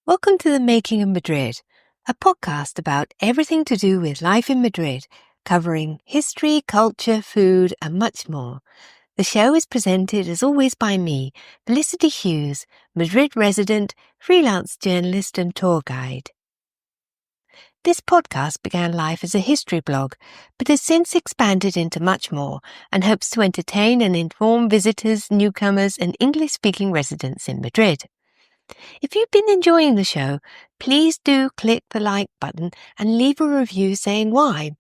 Welcome to The Making of Madrid, a podcast about everything to do with life in Madrid, covering history, culture, food, and much more. The show is presented, as always, by me, Felicity Hughes, Madrid resident, freelance journalist and tour guide. This podcast began life as a history blog, but has since expanded into much more and hopes to entertain and inform visitors, newcomers, and English-speaking residents in Madrid. If you've been enjoying the show, please do click the like button and leave a review saying why.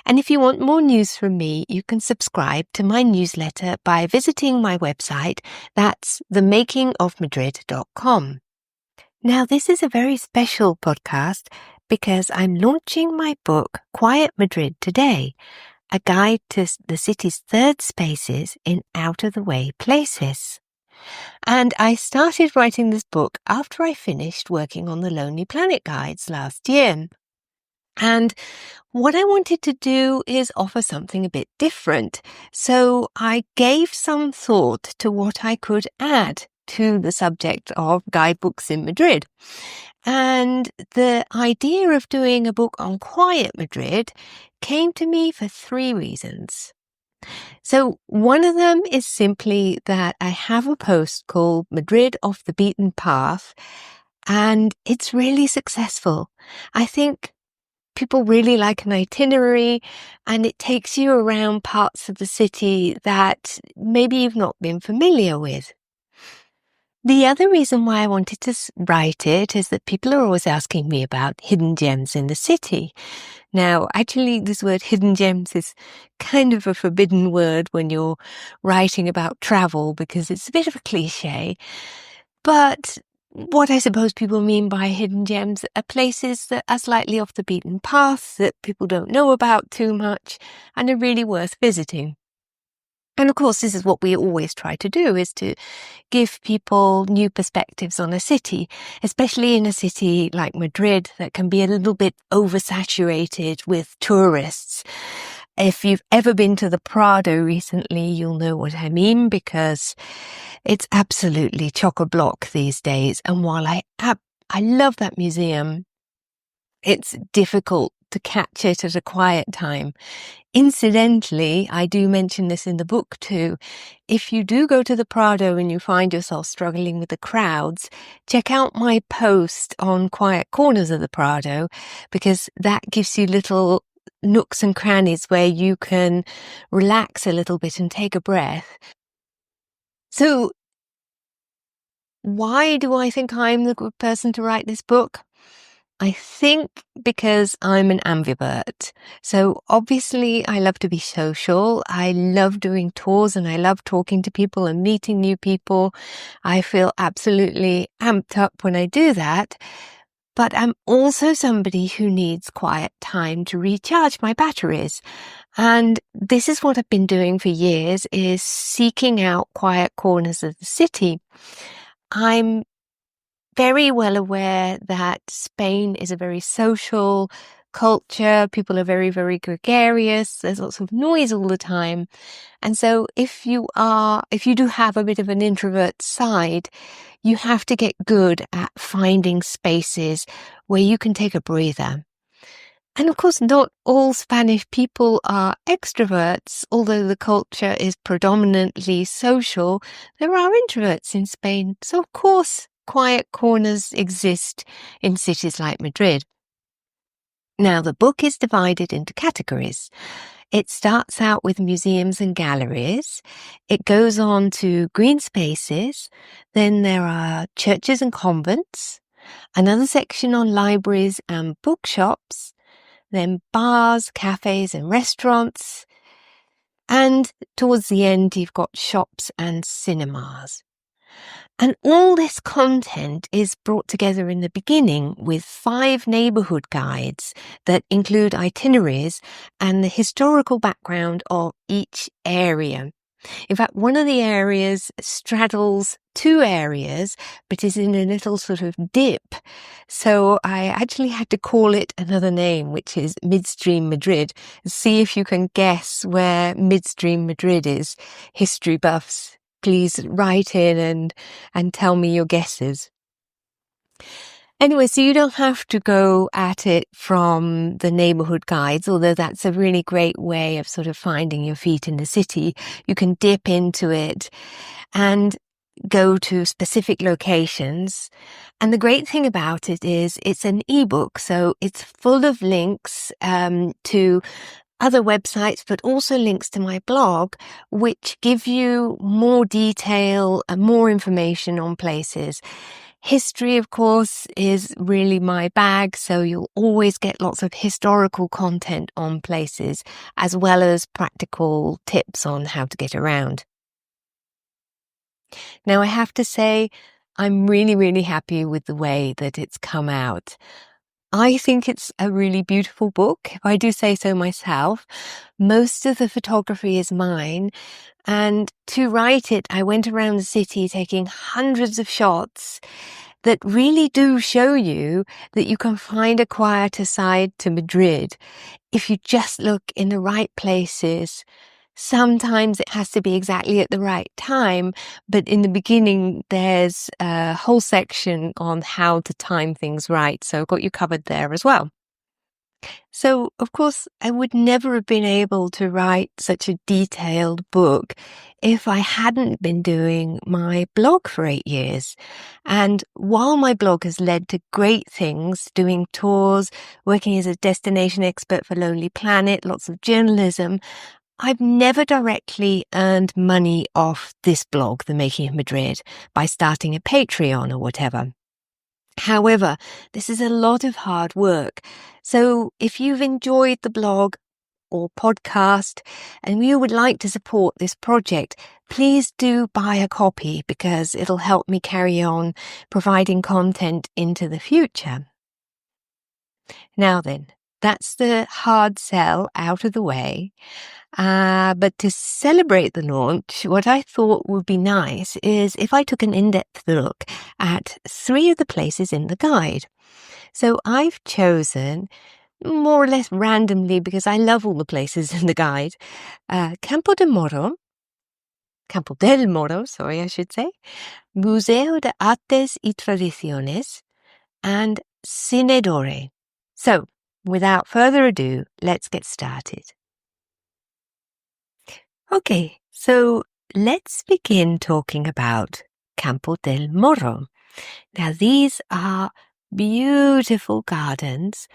And if you want more news from me, you can subscribe to my newsletter by visiting my website. That's themakingofmadrid.com. Now, this is a very special podcast because I'm launching my book, Quiet Madrid, today, a guide to the city's third spaces in out-of-the-way places. And I started writing this book after I finished working on the Lonely Planet guides last year. And what I wanted to do is offer something a bit different. So I gave some thought to what I could add to the subject of guidebooks in Madrid. And the idea of doing a book on Quiet Madrid came to me for three reasons. So one of them is simply that I have a post called Madrid Off the Beaten Path, and it's really successful. I think people really like an itinerary, and it takes you around parts of the city that maybe you've not been familiar with. The other reason why I wanted to write it is that people are always asking me about hidden gems in the city. Now, actually, this word hidden gems is kind of a forbidden word when you're writing about travel because it's a bit of a cliche. But what I suppose people mean by hidden gems are places that are slightly off the beaten path, that people don't know about too much, and are really worth visiting. And of course, this is what we always try to do, is to give people new perspectives on a city, especially in a city like Madrid that can be a little bit oversaturated with tourists. If you've ever been to the Prado recently, you'll know what I mean, because it's absolutely chock-a-block these days. And while I love that museum, it's difficult to catch it at a quiet time. Incidentally, I do mention this in the book too. If you do go to the Prado and you find yourself struggling with the crowds, check out my post on quiet corners of the Prado, because that gives you little nooks and crannies where you can relax a little bit and take a breath. So, why do I think I'm the good person to write this book? I think because I'm an ambivert. So obviously I love to be social. I love doing tours and I love talking to people and meeting new people. I feel absolutely amped up when I do that. But I'm also somebody who needs quiet time to recharge my batteries. And this is what I've been doing for years, is seeking out quiet corners of the city. I'm very well aware that Spain is a very social culture. People are very, very gregarious. There's lots of noise all the time. And so if you do have a bit of an introvert side, you have to get good at finding spaces where you can take a breather. And of course, not all Spanish people are extroverts. Although the culture is predominantly social, there are introverts in Spain. So of course, quiet corners exist in cities like Madrid. Now, the book is divided into categories. It starts out with museums and galleries. It goes on to green spaces. Then there are churches and convents. Another section on libraries and bookshops. Then bars, cafes and restaurants. And towards the end, you've got shops and cinemas. And all this content is brought together in the beginning with 5 neighbourhood guides that include itineraries and the historical background of each area. In fact, one of the areas straddles 2 areas, but is in a little sort of dip. So I actually had to call it another name, which is Midstream Madrid. See if you can guess where Midstream Madrid is, history buffs. Please write in and tell me your guesses. Anyway, so you don't have to go at it from the neighborhood guides, although that's a really great way of sort of finding your feet in the city. You can dip into it and go to specific locations. And the great thing about it is it's an ebook, so it's full of links to other websites, but also links to my blog, which give you more detail and more information on places. History, of course, is really my bag, so you'll always get lots of historical content on places, as well as practical tips on how to get around. Now, I have to say, I'm really, really happy with the way that it's come out. I think it's a really beautiful book, if I do say so myself. Most of the photography is mine, and to write it, I went around the city taking hundreds of shots that really do show you that you can find a quieter side to Madrid if you just look in the right places. Sometimes it has to be exactly at the right time, but in the beginning, there's a whole section on how to time things right. So I've got you covered there as well. So, of course, I would never have been able to write such a detailed book if I hadn't been doing my blog for 8 years. And while my blog has led to great things, doing tours, working as a destination expert for Lonely Planet, lots of journalism, I've never directly earned money off this blog, The Making of Madrid, by starting a Patreon or whatever. However, this is a lot of hard work. So if you've enjoyed the blog or podcast and you would like to support this project, please do buy a copy because it'll help me carry on providing content into the future. Now then, that's the hard sell out of the way. But to celebrate the launch, what I thought would be nice is if I took an in-depth look at 3 of the places in the guide. So I've chosen, more or less randomly, because I love all the places in the guide, Campo del Moro, I should say, Museo de Artes y Tradiciones, and Cine Dore. So, without further ado, let's get started. Okay, so let's begin talking about Campo del Moro. Now, these are beautiful gardens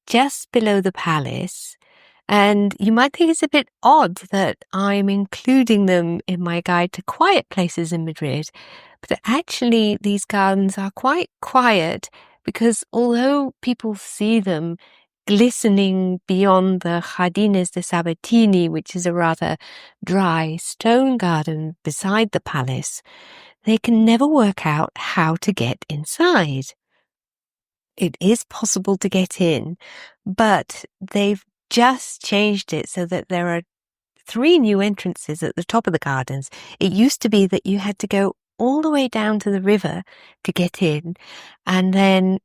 just below the palace, and you might think it's a bit odd that I'm including them in my guide to quiet places in Madrid, but actually these gardens are quite quiet because although people see them glistening beyond the Jardines de Sabatini, which is a rather dry stone garden beside the palace, they can never work out how to get inside. It is possible to get in, but they've just changed it so that there are 3 new entrances at the top of the gardens. It used to be that you had to go all the way down to the river to get in and then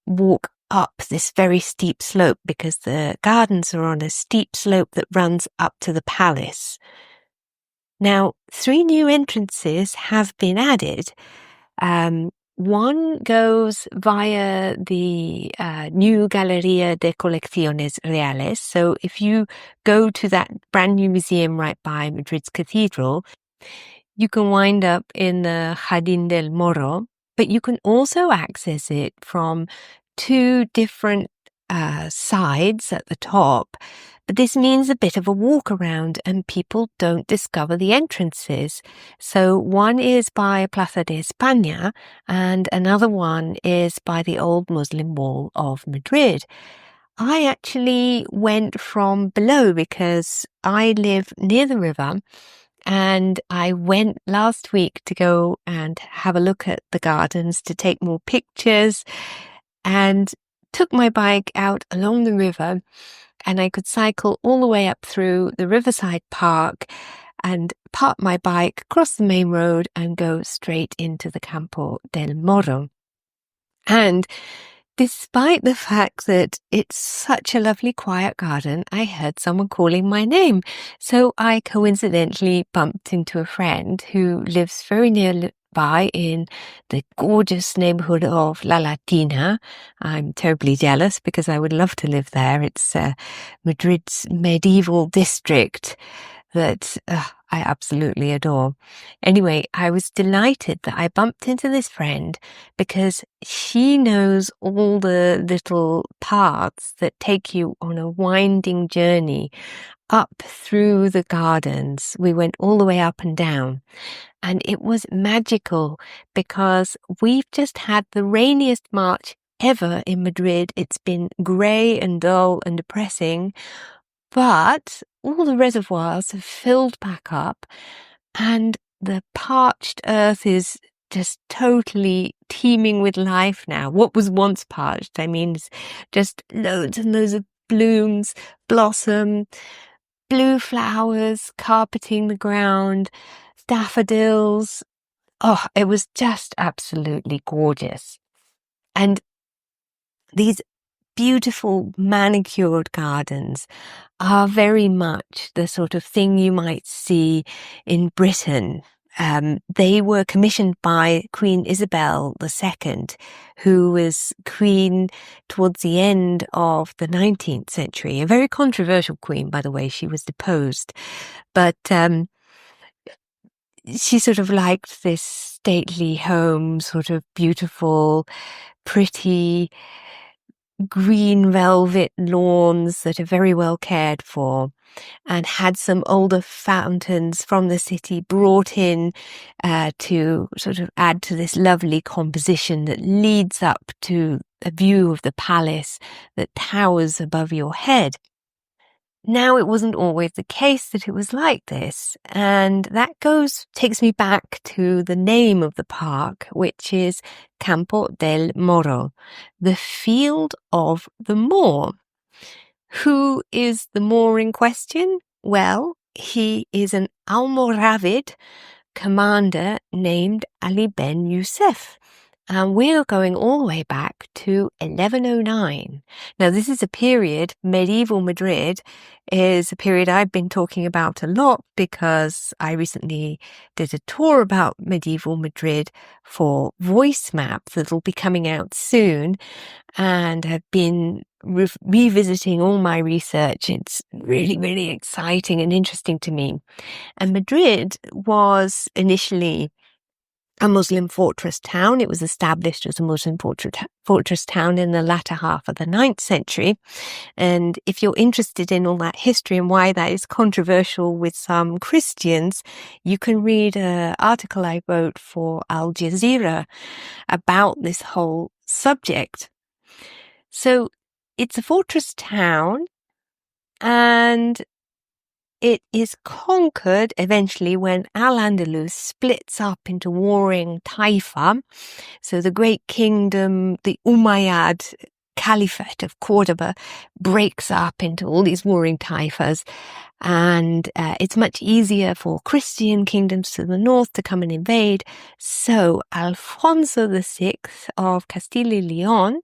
walk up this very steep slope because the gardens are on a steep slope that runs up to the palace. Now, 3 new entrances have been added. One goes via the new Galería de Colecciones Reales. So if you go to that brand new museum right by Madrid's cathedral, you can wind up in the Jardín del Moro, but you can also access it from 2 different sides at the top. But this means a bit of a walk around and people don't discover the entrances. So one is by Plaza de España and another one is by the old Muslim wall of Madrid. I actually went from below because I live near the river, and I went last week to go and have a look at the gardens to take more pictures, and took my bike out along the river, and I could cycle all the way up through the Riverside Park and park my bike, cross the main road and go straight into the Campo del Moro. And despite the fact that it's such a lovely quiet garden, I heard someone calling my name. So I coincidentally bumped into a friend who lives very near by in the gorgeous neighborhood of La Latina. I'm terribly jealous because I would love to live there. It's Madrid's medieval district that I absolutely adore. Anyway, I was delighted that I bumped into this friend because she knows all the little paths that take you on a winding journey up through the gardens. We went all the way up and down, and it was magical because we've just had the rainiest March ever in Madrid. It's been grey and dull and depressing, but all the reservoirs have filled back up and the parched earth is just totally teeming with life now. What was once parched, I mean, it's just loads and loads of blooms, blossom, blue flowers carpeting the ground, daffodils. Oh, it was just absolutely gorgeous. And these beautiful manicured gardens are very much the sort of thing you might see in Britain. They were commissioned by Queen Isabel II, who was queen towards the end of the 19th century. A very controversial queen, by the way. She was deposed. But she sort of liked this stately home, sort of beautiful, pretty, green velvet lawns that are very well cared for, and had some older fountains from the city brought in to sort of add to this lovely composition that leads up to a view of the palace that towers above your head. Now, it wasn't always the case that it was like this, and that takes me back to the name of the park, which is Campo del Moro, the field of the Moor. Who is the Moor in question? Well, he is an Almoravid commander named Ali Ben Youssef. And we're going all the way back to 1109. Now, this is a period, medieval Madrid is a period I've been talking about a lot because I recently did a tour about medieval Madrid for Voice Map that'll be coming out soon, and have been revisiting all my research. It's really, really exciting and interesting to me. And Madrid was initially a Muslim fortress town. It was established as a Muslim fortress town in the latter half of the 9th century. And if you're interested in all that history and why that is controversial with some Christians, you can read an article I wrote for Al Jazeera about this whole subject. So it's a fortress town, and it is conquered eventually when Al-Andalus splits up into warring Taifa. So the great kingdom, the Umayyad Caliphate of Cordoba, breaks up into all these warring Taifas. And it's much easier for Christian kingdoms to the north to come and invade. So Alfonso VI of Castile y Leon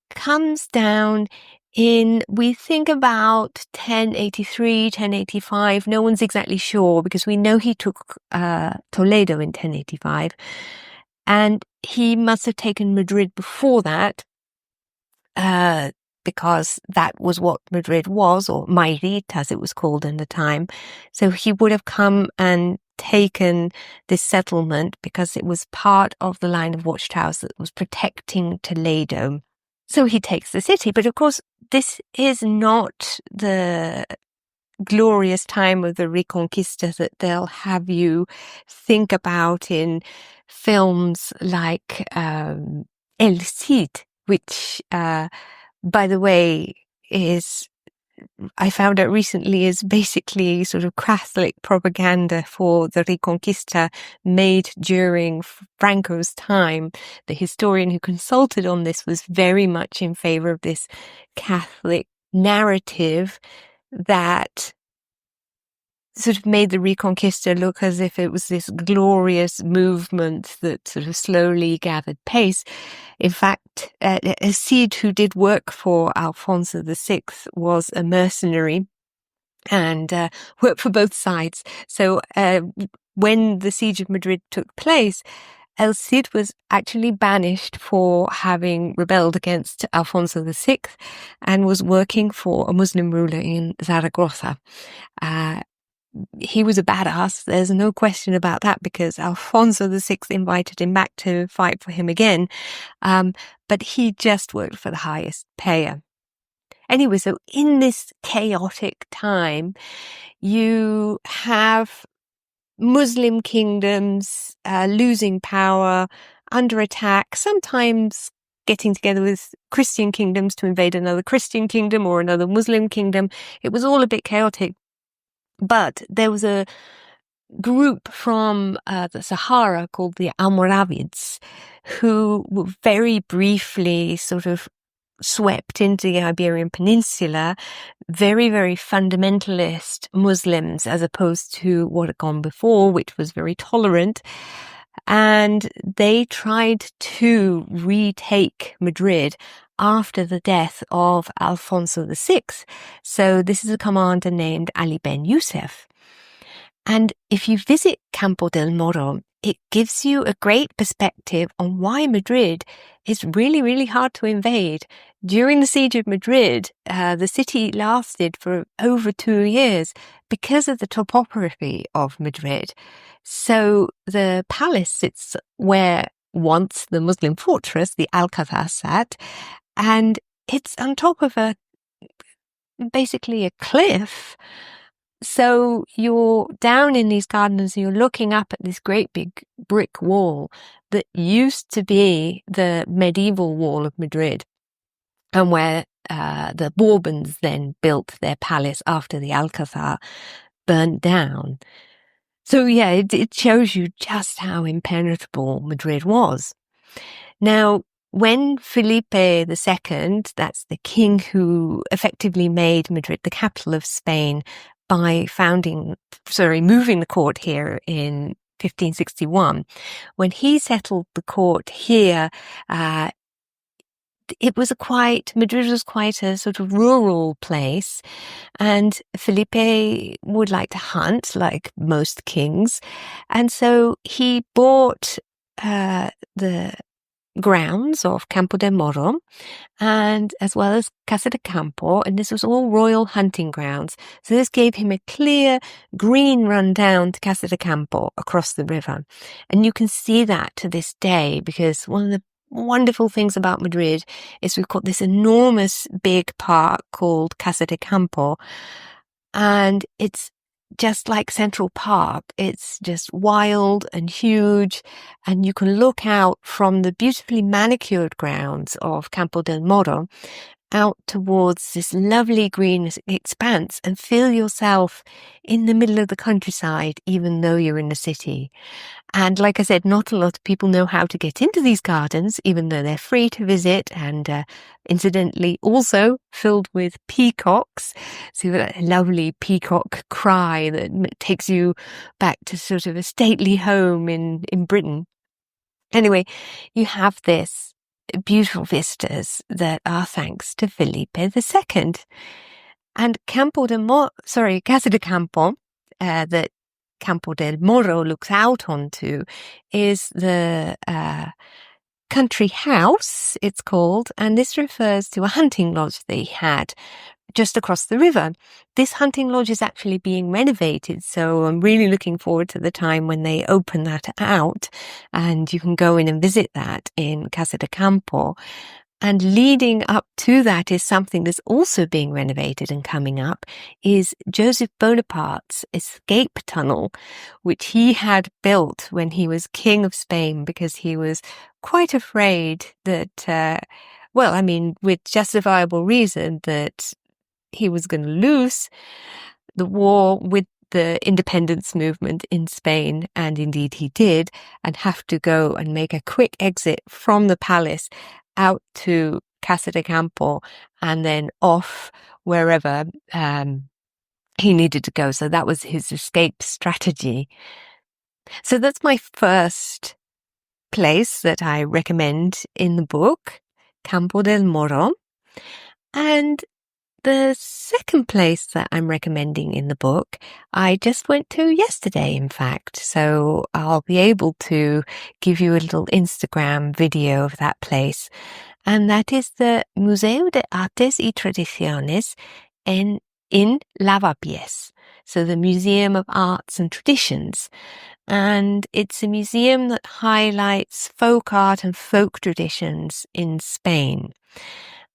comes down in, we think, about 1083, 1085. No one's exactly sure because we know he took Toledo in 1085. And he must have taken Madrid before that because that was what Madrid was, or Madrid as it was called in the time. So he would have come and taken this settlement because it was part of the line of watchtowers that was protecting Toledo. So he takes the city. But of course, this is not the glorious time of the Reconquista that they'll have you think about in films like El Cid, which, by the way, I found out recently is basically sort of Catholic propaganda for the Reconquista made during Franco's time. The historian who consulted on this was very much in favor of this Catholic narrative that sort of made the Reconquista look as if it was this glorious movement that sort of slowly gathered pace. In fact, Cid, who did work for Alfonso VI, was a mercenary and worked for both sides. So when the siege of Madrid took place, El Cid was actually banished for having rebelled against Alfonso VI and was working for a Muslim ruler in Zaragoza. He was a badass. There's no question about that, because Alfonso VI invited him back to fight for him again. But he just worked for the highest payer. Anyway, so in this chaotic time, you have Muslim kingdoms losing power, under attack, sometimes getting together with Christian kingdoms to invade another Christian kingdom or another Muslim kingdom. It was all a bit chaotic. But there was a group from the Sahara called the Almoravids, who were very briefly sort of swept into the Iberian Peninsula, very, very fundamentalist Muslims, as opposed to what had gone before, which was very tolerant. And they tried to retake Madrid after the death of Alfonso VI. So this is a commander named Ali Ben Youssef. And if you visit Campo del Moro, it gives you a great perspective on why Madrid is really, really hard to invade. During the siege of Madrid, the city lasted for over 2 years because of the topography of Madrid. So the palace sits where once the Muslim fortress, the Alcazar, sat, and it's on top of basically a cliff. So you're down in these gardens and you're looking up at this great big brick wall that used to be the medieval wall of Madrid, and where the Bourbons then built their palace after the Alcazar burned down. So yeah, it shows you just how impenetrable Madrid was. Now, when Felipe II, that's the king who effectively made Madrid the capital of Spain by moving the court here in 1561, when he settled the court here, Madrid was quite a sort of rural place, and Felipe would like to hunt like most kings. And so he bought the grounds of Campo del Moro, and as well as Casa de Campo, and this was all royal hunting grounds. So this gave him a clear green run down to Casa de Campo across the river. And you can see that to this day, because one of the wonderful things about Madrid is we've got this enormous big park called Casa de Campo, and it's just like Central Park. It's just wild and huge, and you can look out from the beautifully manicured grounds of Campo del Moro out towards this lovely green expanse and feel yourself in the middle of the countryside, even though you're in the city. And like I said, not a lot of people know how to get into these gardens, even though they're free to visit, and incidentally also filled with peacocks. So you've got a lovely peacock cry that takes you back to sort of a stately home in Britain. Anyway, you have this beautiful vistas that are thanks to Felipe II. And Casa de Campo, that Campo del Moro looks out onto, is the country house, it's called, and this refers to a hunting lodge they had just across the river. This hunting lodge is actually being renovated, so I'm really looking forward to the time when they open that out, and you can go in and visit that in Casa de Campo. And leading up to that is something that's also being renovated and coming up, is Joseph Bonaparte's escape tunnel, which he had built when he was King of Spain, because he was quite afraid that, with justifiable reason, that he was going to lose the war with the independence movement in Spain, and indeed he did, and have to go and make a quick exit from the palace out to Casa de Campo and then off wherever he needed to go. So that was his escape strategy. So that's my first place that I recommend in the book, Campo del Moro. And The second place that I'm recommending in the book, I just went to yesterday, in fact, so I'll be able to give you a little Instagram video of that place, and that is the Museo de Artes y Tradiciones in Lavapiés, so the Museum of Arts and Traditions. And it's a museum that highlights folk art and folk traditions in Spain.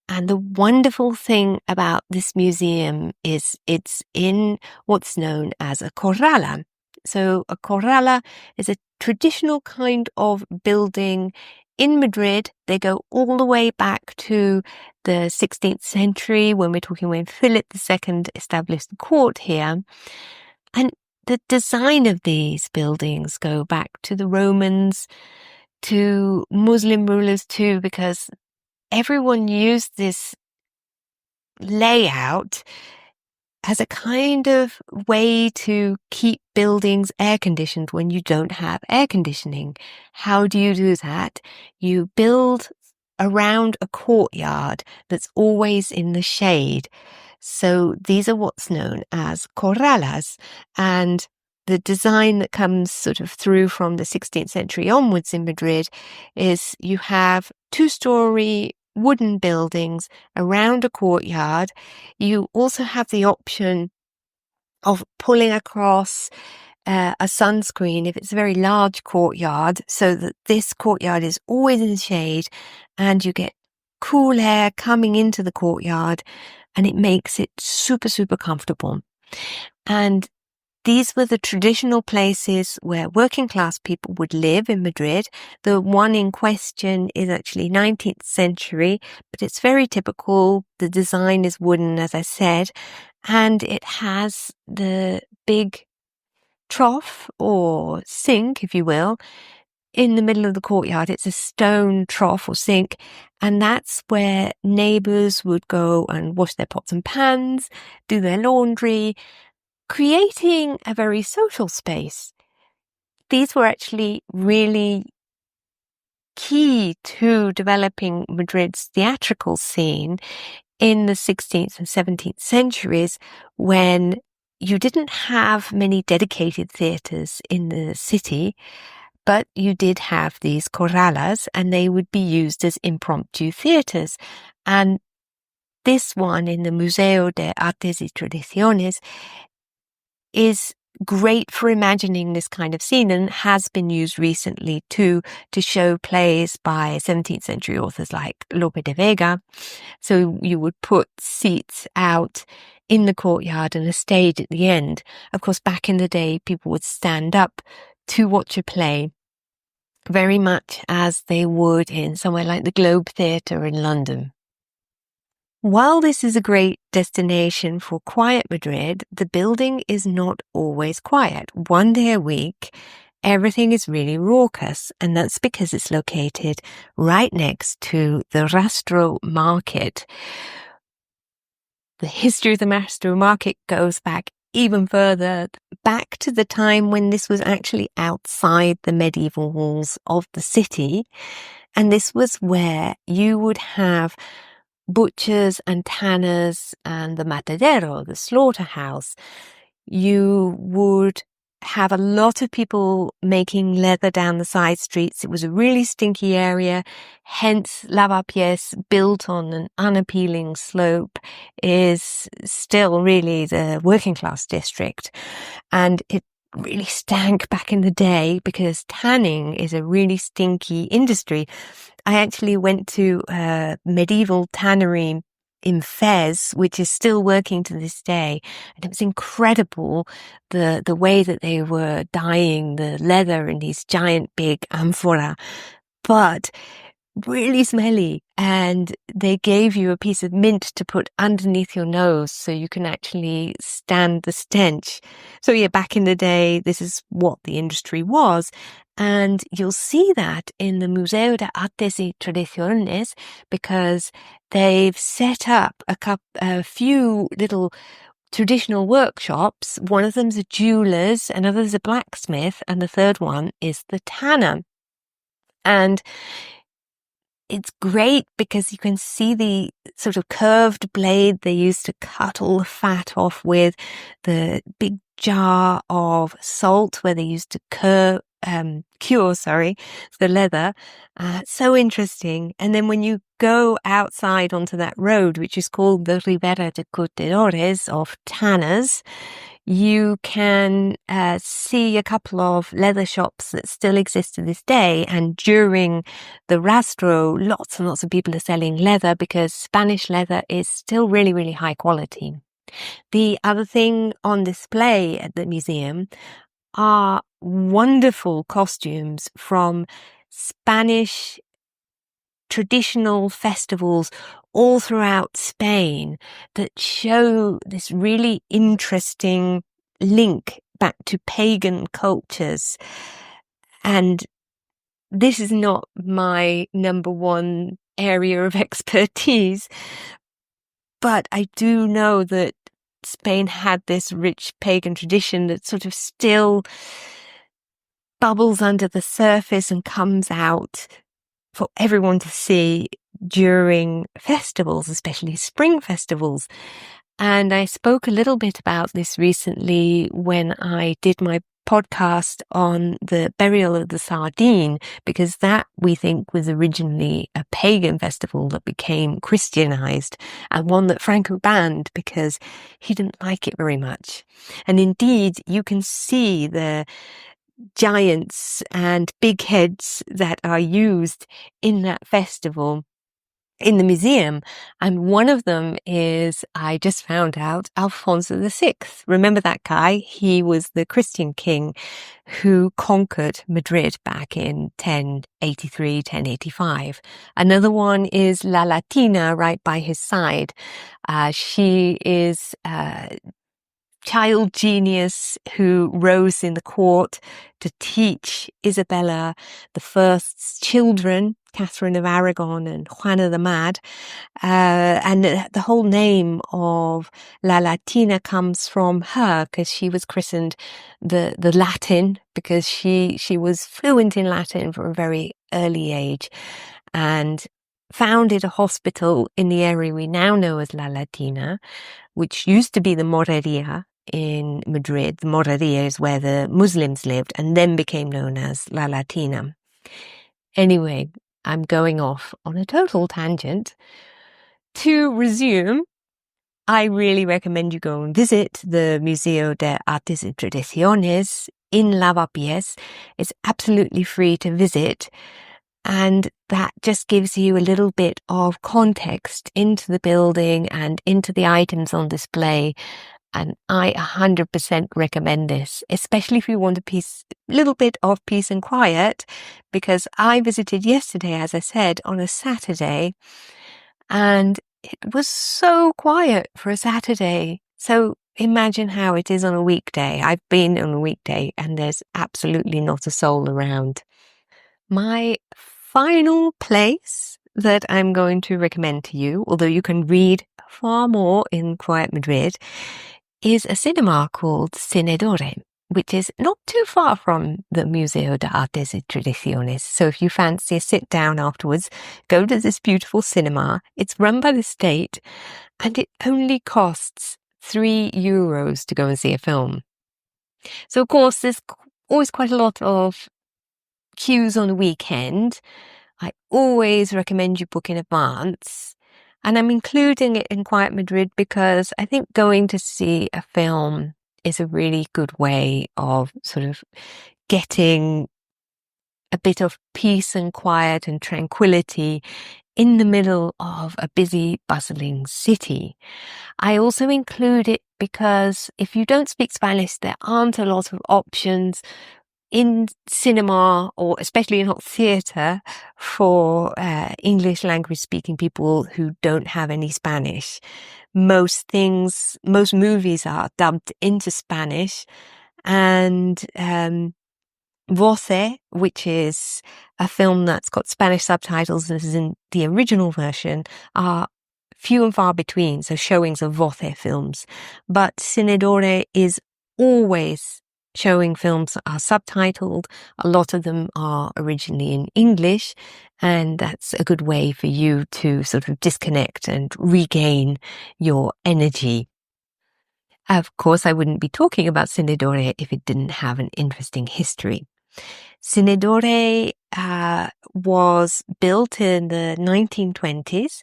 And the wonderful thing about this museum is it's in what's known as a corrala. So a corrala is a traditional kind of building in Madrid. They go all the way back to the 16th century when we're talking when Philip II established the court here. And the design of these buildings go back to the Romans, to Muslim rulers too, because everyone used this layout as a kind of way to keep buildings air conditioned when you don't have air conditioning. How do you do that? You build around a courtyard that's always in the shade. So these are what's known as corralas, and the design that comes sort of through from the 16th century onwards in Madrid is you have two-story wooden buildings around a courtyard. You also have the option of pulling across a sunscreen if it's a very large courtyard, so that this courtyard is always in the shade and you get cool air coming into the courtyard, and it makes it super, super comfortable. And these were the traditional places where working class people would live in Madrid. The one in question is actually 19th century, but it's very typical. The design is wooden, as I said, and it has the big trough or sink, if you will, in the middle of the courtyard. It's a stone trough or sink, and that's where neighbours would go and wash their pots and pans, do their laundry, creating a very social space. These were actually really key to developing Madrid's theatrical scene in the 16th and 17th centuries, when you didn't have many dedicated theatres in the city, but you did have these corralas, and they would be used as impromptu theatres. And this one in the Museo de Artes y Tradiciones is great for imagining this kind of scene, and has been used recently too to show plays by 17th century authors like Lope de Vega. So you would put seats out in the courtyard and a stage at the end. Of course, back in the day, people would stand up to watch a play, very much as they would in somewhere like the Globe Theatre in London. While this is a great destination for Quiet Madrid, the building is not always quiet. One day a week, everything is really raucous, and that's because it's located right next to the Rastro Market. The history of the Rastro Market goes back even further, back to the time when this was actually outside the medieval walls of the city, and this was where you would have butchers and tanners and the matadero, the slaughterhouse. You would have a lot of people making leather down the side streets. It was a really stinky area, hence Lavapiés, built on an unappealing slope, is still really the working class district. And it really stank back in the day because tanning is a really stinky industry. I actually went to a medieval tannery in Fez, which is still working to this day. And it was incredible, the way that they were dyeing the leather in these giant big amphora, but really smelly. And they gave you a piece of mint to put underneath your nose so you can actually stand the stench. So yeah, back in the day, this is what the industry was. And you'll see that in the Museo de Artes y Tradiciones, because they've set up a few little traditional workshops. One of them's a jeweler's, another's a blacksmith, and the third one is the tanner. And it's great because you can see the sort of curved blade they used to cut all the fat off with, the big jar of salt where they used to cure the leather. So interesting. And then when you go outside onto that road, which is called the Ribera de Curtidores of Tanners, you can see a couple of leather shops that still exist to this day. And during the rastro, lots and lots of people are selling leather because Spanish leather is still really, really high quality. The other thing on display at the museum are wonderful costumes from Spanish traditional festivals all throughout Spain that show this really interesting link back to pagan cultures. And this is not my number one area of expertise, but I do know that Spain had this rich pagan tradition that sort of still bubbles under the surface and comes out for everyone to see during festivals, especially spring festivals. And I spoke a little bit about this recently when I did my podcast on the burial of the sardine, because that we think was originally a pagan festival that became Christianized, and one that Franco banned because he didn't like it very much. And indeed, you can see the giants and big heads that are used in that festival in the museum. And one of them is, I just found out, Alfonso VI. Remember that guy? He was the Christian king who conquered Madrid back in 1083, 1085. Another one is La Latina right by his side. She is child genius who rose in the court to teach Isabella the First's children, Catherine of Aragon and Juana the Mad. And the whole name of La Latina comes from her because she was christened the Latin because she was fluent in Latin from a very early age and founded a hospital in the area we now know as La Latina, which used to be the Moreria in Madrid. The Moreria is where the Muslims lived and then became known as La Latina. Anyway, I'm going off on a total tangent. To resume, I really recommend you go and visit the Museo de Artes y Tradiciones in Lavapiés. It's absolutely free to visit. And that just gives you a little bit of context into the building and into the items on display. And I 100% recommend this, especially if you want a little bit of peace and quiet, because I visited yesterday, as I said, on a Saturday, and it was so quiet for a Saturday. So imagine how it is on a weekday. I've been on a weekday and there's absolutely not a soul around. My final place that I'm going to recommend to you, although you can read far more in Quiet Madrid, is a cinema called Cine Dore, which is not too far from the Museo de Artes y Tradiciones. So if you fancy a sit down afterwards, go to this beautiful cinema. It's run by the state and it only costs €3 to go and see a film. So of course, there's always quite a lot of queues on the weekend. I always recommend you book in advance. And I'm including it in Quiet Madrid because I think going to see a film is a really good way of sort of getting a bit of peace and quiet and tranquility in the middle of a busy, bustling city. I also include it because if you don't speak Spanish, there aren't a lot of options in cinema, or especially in hot theatre, for English language speaking people who don't have any Spanish. Most movies are dubbed into Spanish, and Voce, which is a film that's got Spanish subtitles and is in the original version, are few and far between, so showings of Voce films. But Cine Dore is always showing films are subtitled. A lot of them are originally in English, and that's a good way for you to sort of disconnect and regain your energy. Of course, I wouldn't be talking about Cine Dore if it didn't have an interesting history. Cine Dore was built in the 1920s.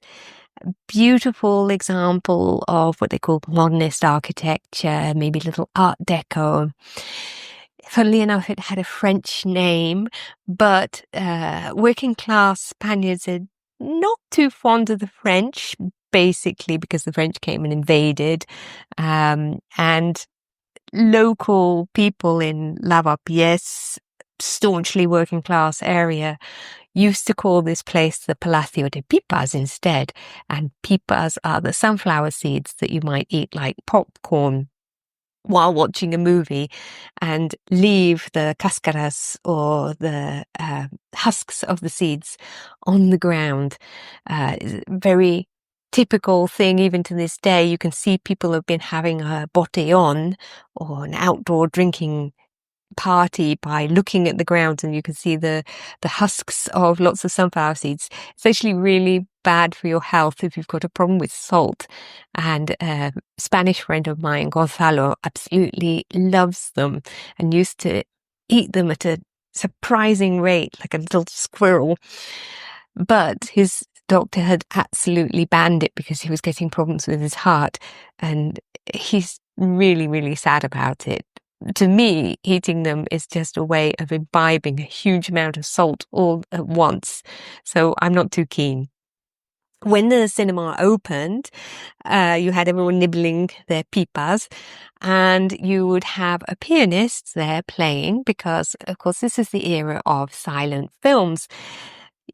Beautiful example of what they call modernist architecture, maybe a little Art Deco. Funnily enough, it had a French name, but working class Spaniards are not too fond of the French, basically because the French came and invaded, and local people in Lavapiés, staunchly working class area, used to call this place the Palacio de Pipas instead. And pipas are the sunflower seeds that you might eat like popcorn while watching a movie, and leave the cáscaras or the husks of the seeds on the ground. Very typical thing even to this day. You can see people have been having a botellón or an outdoor drinking party by looking at the ground, and you can see the husks of lots of sunflower seeds. It's actually really bad for your health if you've got a problem with salt. And a Spanish friend of mine, Gonzalo, absolutely loves them and used to eat them at a surprising rate, like a little squirrel. But his doctor had absolutely banned it because he was getting problems with his heart, and he's really, really sad about it. To me, eating them is just a way of imbibing a huge amount of salt all at once. So I'm not too keen. When the cinema opened, you had everyone nibbling their pipas, and you would have a pianist there playing because, of course, this is the era of silent films.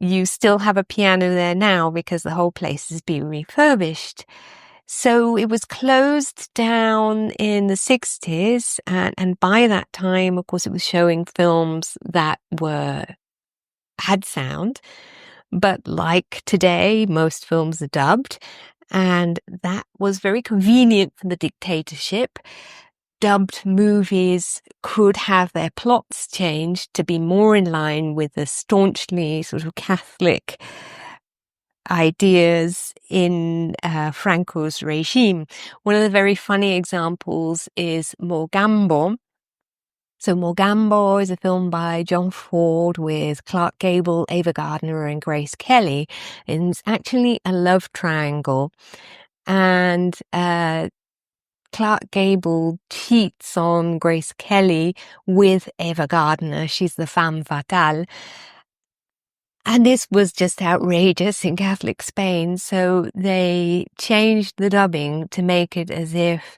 You still have a piano there now because the whole place is being refurbished. So it was closed down in the 60s, and by that time, of course, it was showing films that had sound. But like today, most films are dubbed, and that was very convenient for the dictatorship. Dubbed movies could have their plots changed to be more in line with the staunchly sort of Catholic ideas in Franco's regime. One of the very funny examples is Mogambo. So Mogambo is a film by John Ford with Clark Gable, Ava Gardner, and Grace Kelly. And it's actually a love triangle. And Clark Gable cheats on Grace Kelly with Ava Gardner. She's the femme fatale. And this was just outrageous in Catholic Spain, so they changed the dubbing to make it as if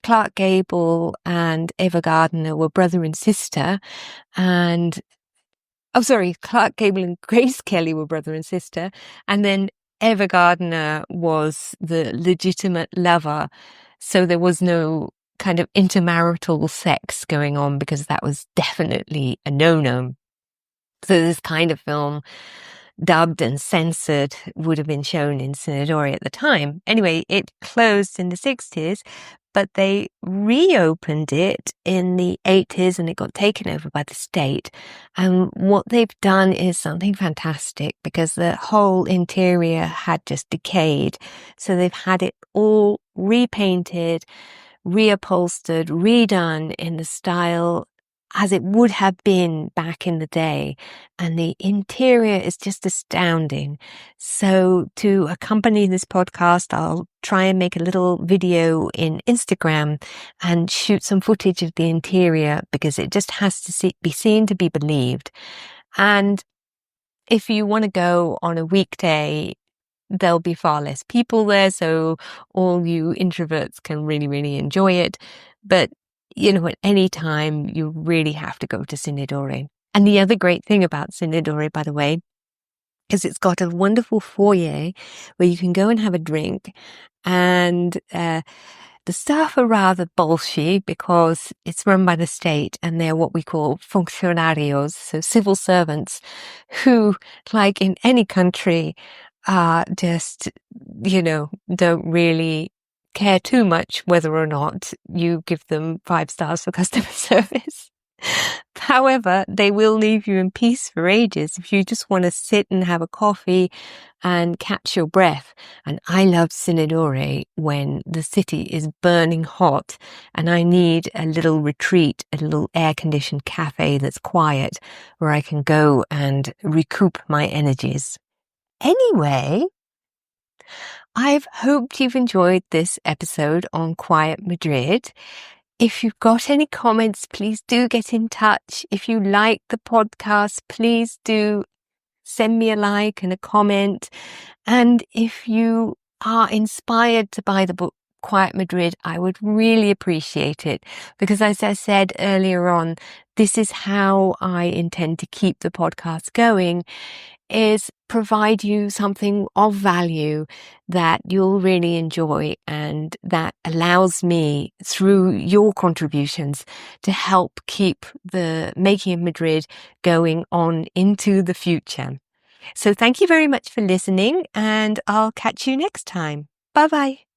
Clark Gable and Ava Gardner were brother and sister, and Clark Gable and Grace Kelly were brother and sister, and then Ava Gardner was the legitimate lover, so there was no kind of intermarital sex going on because that was definitely a no-no. So this kind of film, dubbed and censored, would have been shown in Cine Dore at the time. Anyway, it closed in the 60s, but they reopened it in the 80s and it got taken over by the state. And what they've done is something fantastic because the whole interior had just decayed. So they've had it all repainted, reupholstered, redone in the style as it would have been back in the day. And the interior is just astounding. So to accompany this podcast, I'll try and make a little video in Instagram and shoot some footage of the interior because it just has to be seen to be believed. And if you want to go on a weekday, there'll be far less people there, so all you introverts can really, really enjoy it. But at any time, you really have to go to Cine Dore. And the other great thing about Cine Dore, by the way, is it's got a wonderful foyer where you can go and have a drink. And the staff are rather bolshy because it's run by the state and they're what we call funcionarios, so civil servants who, like in any country, are just, don't really care too much whether or not you give them 5 stars for customer service. However, they will leave you in peace for ages if you just want to sit and have a coffee and catch your breath. And I love Cine Dore when the city is burning hot and I need a little retreat, a little air-conditioned cafe that's quiet where I can go and recoup my energies. Anyway, I've hoped you've enjoyed this episode on Quiet Madrid. If you've got any comments, please do get in touch. If you like the podcast, please do send me a like and a comment. And if you are inspired to buy the book Quiet Madrid, I would really appreciate it because, as I said earlier on, this is how I intend to keep the podcast going, is provide you something of value that you'll really enjoy and that allows me, through your contributions, to help keep the Making of Madrid going on into the future. So thank you very much for listening, and I'll catch you next time. Bye-bye.